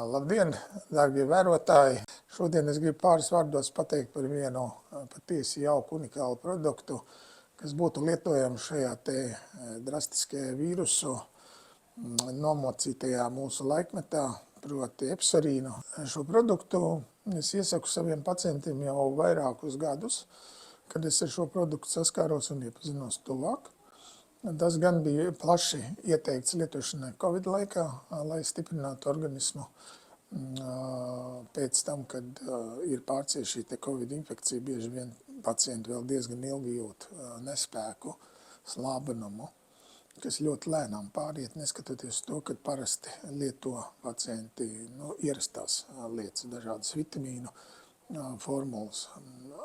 Labdien, dārgie vērotāji! Šodien es gribu pāris vārdos pateikt par vienu patiesi jauku, unikālu produktu, kas būtu lietojams šajā te drastiskajā vīrusu nomocītajā mūsu laikmetā, proti epsarīnu. Šo produktu es iesaku saviem pacientiem jau vairākus gadus, kad es ar šo produktu saskāros un iepazinos tuvāk. Tas gan bija plaši ieteikts lietošanai Covid laikā, lai stiprinātu organismu pēc tam, kad ir pārciest šī Covid infekcija. Bieži vien pacienti vēl diezgan ilgi jūt nespēku, slābenumu, kas ļoti lēnām pāriet, neskatoties to, ka parasti lieto pacienti ierastās lietas, dažādas vitamīnu formulas,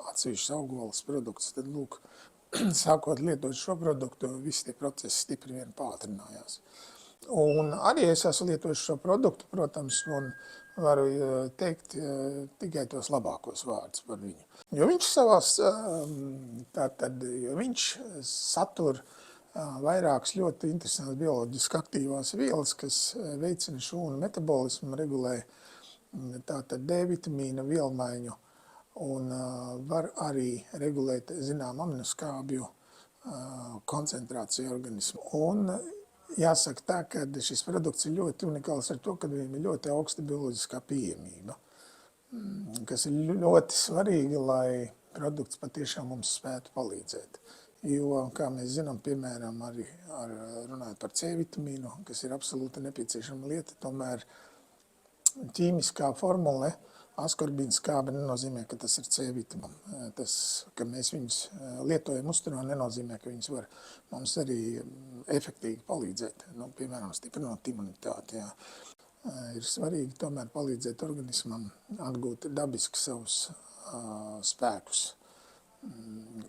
atsevišķas augvalles produktus. Tad, lūk, sākot lietot šo produktu, visi tie procesi stipri vien pātrinājās. Un arī es esmu lietojis šo produktu, protams, un varu teikt tikai tos labākos vārdus par viņu. Jo viņš satur vairākas ļoti interesantas bioloģiski aktīvās vielas, kas veicina šūnu metabolismu, regulē D vitamīna vielmaiņu, un var arī regulēt, zinām, aminoskābju koncentrāciju organismu. Un jāsaka tā, ka šis produkts ir ļoti unikāls ar to, ka viņam ir ļoti augsta bioloģiskā pieejamība, kas ir ļoti svarīgi, lai produkts patiešām mums spētu palīdzēt. Jo, kā mēs zinām, piemēram, arī runājot par C vitamīnu, kas ir absolūti nepieciešama lieta, tomēr ķīmiskā formule askorbīna skābe nenozīmē, ka tas ir C vitamīns. Tas, ka mēs viņus lietojam uzturā, nenozīmē, ka viņus var mums arī efektīgi palīdzēt. Piemēram, stiprinot imunitāti. Ir svarīgi tomēr palīdzēt organismam atgūt dabiski savus spēkus,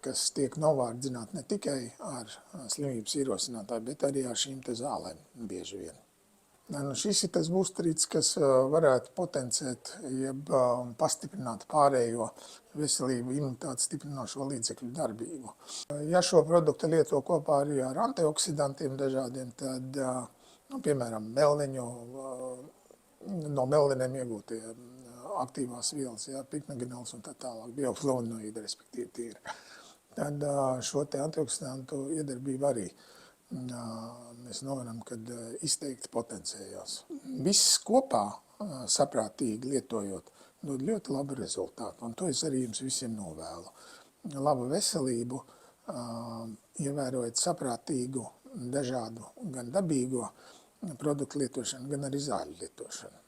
kas tiek novārdzināti ne tikai ar slimības ierosinātāju, bet arī ar šīm te zālēm bieži vien. Šis ir tas būstrīts, kas varētu potenciēt, jeb pastiprināt pārējo veselību, imunitātes stiprinošo līdzekļu darbību. Ja šo produktu lieto kopā arī ar antioksidantiem dažādiem, tad, piemēram, no melniem iegūtie aktīvās vielas, piknogenels un tā tālāk, bioflavonoīdi, respektīvi tīri. Tad šo te antioksidantu iedarbību arī mēs novaram, kad izteikti potenciējās. Viss kopā saprātīgi lietojot dod ļoti labu rezultātu, un to es arī jums visiem novēlu. Labu veselību, ievērojot saprātīgu, dažādu, gan dabīgo produktu lietošanu, gan arī zāļu lietošanu.